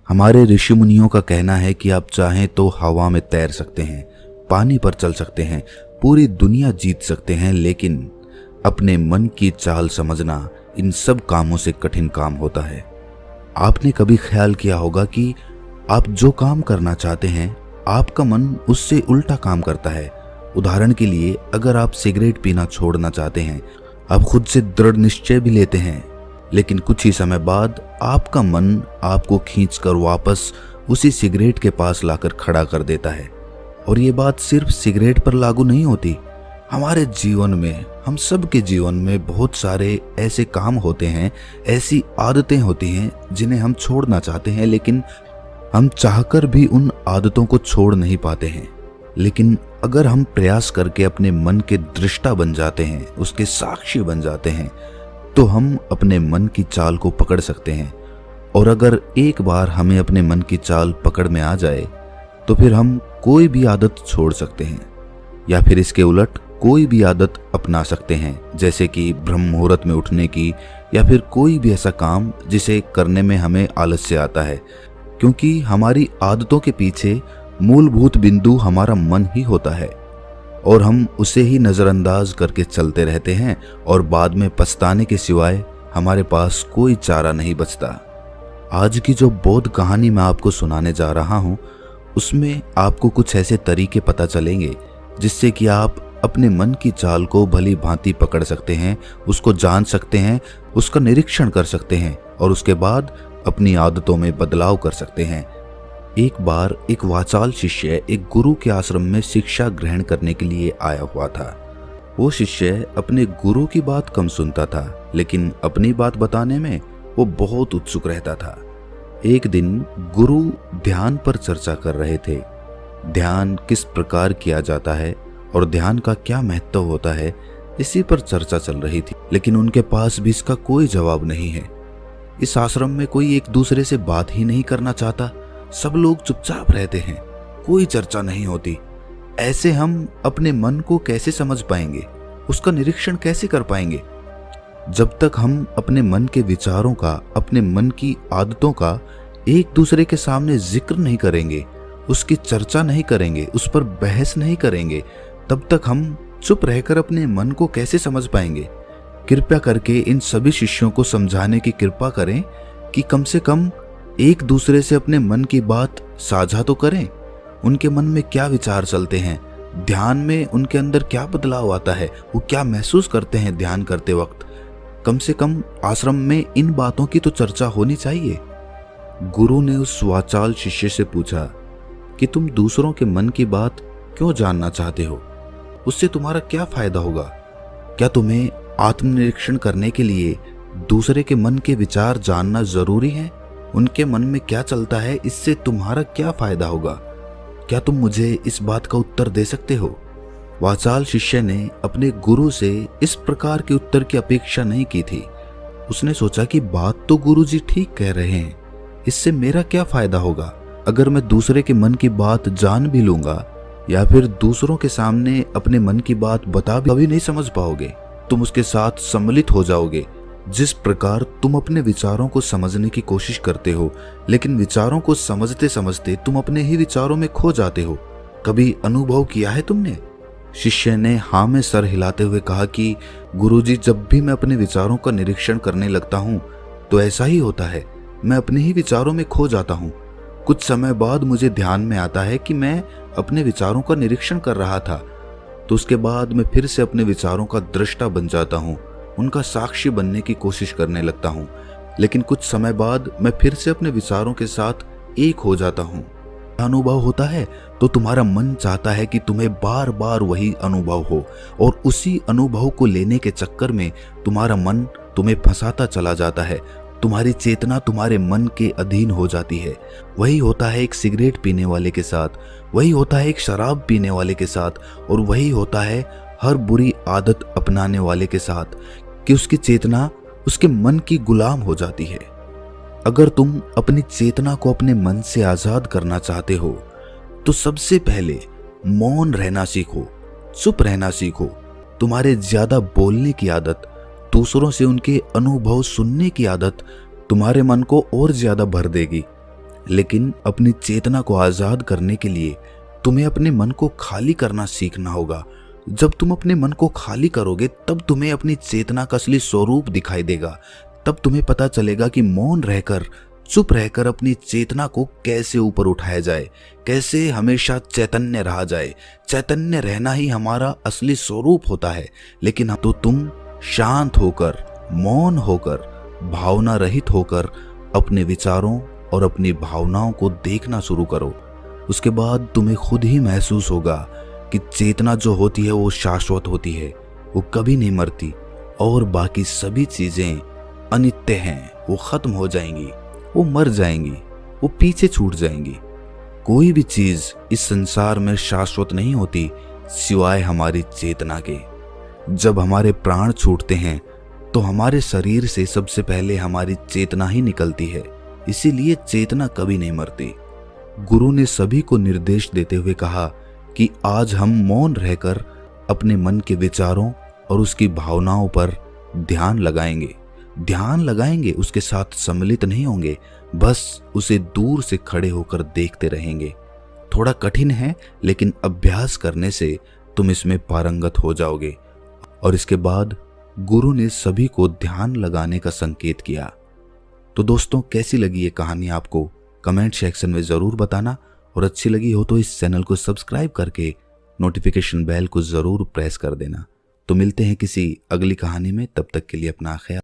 हमारे ऋषि मुनियों का कहना है कि आप चाहें तो हवा में तैर सकते हैं, पानी पर चल सकते हैं, पूरी दुनिया जीत सकते हैं, लेकिन अपने मन की चाल समझना इन सब कामों से कठिन काम होता है। आपने कभी ख्याल किया होगा कि आप जो काम करना चाहते हैं आपका मन उससे उल्टा काम करता है। उदाहरण के लिए, अगर आप सिगरेट पीना छोड़ना चाहते हैं, आप खुद से दृढ़ निश्चय भी लेते हैं, लेकिन कुछ ही समय बाद आपका मन आपको खींचकर वापस उसी सिगरेट के पास लाकर खड़ा कर देता है। और ये बात सिर्फ सिगरेट पर लागू नहीं होती। हमारे जीवन में, हम सब के जीवन में बहुत सारे ऐसे काम होते हैं, ऐसी आदतें होती हैं जिन्हें हम छोड़ना चाहते हैं, लेकिन हम चाहकर भी उन आदतों को छोड़ नहीं पाते हैं। लेकिन अगर हम प्रयास करके अपने मन के दृष्टा बन जाते हैं, उसके साक्षी बन जाते हैं, तो हम अपने मन की चाल को पकड़ सकते हैं। और अगर एक बार हमें अपने मन की चाल पकड़ में आ जाए तो फिर हम कोई भी आदत छोड़ सकते हैं, या फिर इसके उलट कोई भी आदत अपना सकते हैं, जैसे कि ब्रह्म मुहूर्त में उठने की, या फिर कोई भी ऐसा काम जिसे करने में हमें आलस्य आता है, क्योंकि हमारी आदतों के पीछे मूलभूत बिंदु हमारा मन ही होता है और हम उसे ही नज़रअंदाज करके चलते रहते हैं और बाद में पछताने के सिवाय हमारे पास कोई चारा नहीं बचता। आज की जो बोध कहानी मैं आपको सुनाने जा रहा हूँ, उसमें आपको कुछ ऐसे तरीके पता चलेंगे जिससे कि आप अपने मन की चाल को भली भांति पकड़ सकते हैं, उसको जान सकते हैं, उसका निरीक्षण कर सकते हैं और उसके बाद अपनी आदतों में बदलाव कर सकते हैं। एक बार एक वाचाल शिष्य एक गुरु के आश्रम में शिक्षा ग्रहण करने के लिए आया हुआ था। वो शिष्य अपने गुरु की बात कम सुनता था, लेकिन अपनी बात बताने में वो बहुत उत्सुक रहता था। एक दिन गुरु ध्यान पर चर्चा कर रहे थे। ध्यान किस प्रकार किया जाता है और ध्यान का क्या महत्व होता है, इसी पर चर्चा चल रही थी, लेकिन उनके पास भी इसका कोई जवाब नहीं है। इस आश्रम में कोई एक दूसरे से बात ही नहीं करना चाहता, सब लोग चुपचाप रहते हैं, कोई चर्चा नहीं होती। ऐसे हम अपने मन को कैसे समझ पाएंगे, उसका निरीक्षण कैसे कर पाएंगे? जब तक हम अपने मन के विचारों का, अपने मन की आदतों का एक दूसरे के सामने जिक्र नहीं करेंगे, उसकी चर्चा नहीं करेंगे, उस पर बहस नहीं करेंगे, तब तक हम चुप रहकर अपने मन को कैसे समझ पाएंगे? कृपया करके इन सभी शिष्यों को समझाने की कृपा करें कि कम से कम एक दूसरे से अपने मन की बात साझा तो करें। उनके मन में क्या विचार चलते हैं, ध्यान में उनके अंदर क्या बदलाव आता है, वो क्या महसूस करते हैं ध्यान करते वक्त। कम से कम आश्रम में इन बातों की तो चर्चा होनी चाहिए। गुरु ने उस वाचाल शिष्य से पूछा कि तुम दूसरों के मन की बात क्यों जानना चाहते हो? उससे तुम्हारा क्या फायदा होगा? क्या तुम्हें आत्मनिरीक्षण करने के लिए दूसरे के मन के विचार जानना जरूरी है? उनके मन में क्या चलता है, इससे तुम्हारा क्या फायदा होगा? क्या तुम मुझे इस बात का उत्तर दे सकते हो? वाचाल शिष्य ने अपने गुरु से इस प्रकार के उत्तर की अपेक्षा नहीं की थी। उसने सोचा कि बात तो गुरुजी ठीक कह रहे हैं, इससे मेरा क्या फायदा होगा? अगर मैं दूसरे के मन की बात जान भी लूंगा या फिर दूसरों के सामने अपने मन की बात बता भी, कभी नहीं समझ पाओगे। तुम उसके साथ सम्मिलित हो जाओगे। जिस प्रकार तुम अपने विचारों को समझने की कोशिश करते हो, लेकिन विचारों को समझते समझते तुम अपने ही विचारों में खो जाते हो, कभी अनुभव किया है तुमने? शिष्य ने हाँ में सर हिलाते हुए कहा कि गुरुजी, जब भी मैं अपने विचारों का निरीक्षण करने लगता हूँ तो ऐसा ही होता है, मैं अपने ही विचारों में खो जाता हूँ। कुछ समय बाद मुझे ध्यान में आता है कि मैं अपने विचारों का निरीक्षण कर रहा था, तो उसके बाद मैं फिर से अपने विचारों का दृष्टा बन जाता हूँ, उनका साक्षी बनने की कोशिश करने लगता हूँ, लेकिन कुछ समय बाद मैं फिर से अपने विचारों के साथ एक हो जाता हूँ। अनुभव होता है तो तुम्हारा मन चाहता है कि तुम्हें बार बार वही अनुभव हो, और उसी अनुभव को लेने के चक्कर में तुम्हारा मन तुम्हें फंसाता चला जाता है। तुम्हारी चेतना तुम्हारे मन के अधीन हो जाती है। वही होता है एक सिगरेट पीने वाले के साथ, वही होता है एक शराब पीने वाले के साथ, और वही होता है हर बुरी आदत अपनाने वाले के साथ कि उसकी चेतना उसके मन की गुलाम हो जाती है। अगर तुम अपनी चेतना को अपने मन से आजाद करना चाहते हो तो सबसे पहले मौन रहना सीखो, चुप रहना सीखो। तुम्हारे ज्यादा बोलने की आदत, दूसरों से उनके अनुभव सुनने की आदत तुम्हारे मन को और ज्यादा भर देगी। लेकिन अपनी चेतना को आजाद करने के लिए तुम्हें अपने मन को खाली करना सीखना होगा। जब तुम अपने मन को खाली करोगे तब तुम्हें अपनी चेतना का असली स्वरूप दिखाई देगा। तब तुम्हें पता चलेगा कि मौन रहकर, चुप रहकर अपनी चेतना को कैसे ऊपर उठाया जाए, कैसे हमेशा चैतन्य रहा जाए। चैतन्य रहना ही हमारा असली स्वरूप होता है। लेकिन तो तुम शांत होकर, मौन होकर, भावना रहित होकर अपने विचारों और अपनी भावनाओं को देखना शुरू करो। उसके बाद तुम्हें खुद ही महसूस होगा कि चेतना जो होती है वो शाश्वत होती है, वो कभी नहीं मरती और बाकी सभी चीजें अनित्य हैं, वो खत्म हो जाएंगी, वो मर जाएंगी, वो पीछे छूट जाएंगी। कोई भी चीज इस संसार में शाश्वत नहीं होती सिवाय हमारी चेतना के। जब हमारे प्राण छूटते हैं तो हमारे शरीर से सबसे पहले हमारी चेतना ही निकलती है, इसीलिए चेतना कभी नहीं मरती। गुरु ने सभी को निर्देश देते हुए कहा कि आज हम मौन रहकर अपने मन के विचारों और उसकी भावनाओं पर ध्यान लगाएंगे, उसके साथ सम्मिलित नहीं होंगे, बस उसे दूर से खड़े होकर देखते रहेंगे। थोड़ा कठिन है, लेकिन अभ्यास करने से तुम इसमें पारंगत हो जाओगे। और इसके बाद गुरु ने सभी को ध्यान लगाने का संकेत किया। तो दोस्तों, कैसी लगी ये कहानी आपको कमेंट सेक्शन में ज़रूर बताना, और अच्छी लगी हो तो इस चैनल को सब्सक्राइब करके नोटिफिकेशन बेल को ज़रूर प्रेस कर देना। तो मिलते हैं किसी अगली कहानी में, तब तक के लिए अपना ख्याल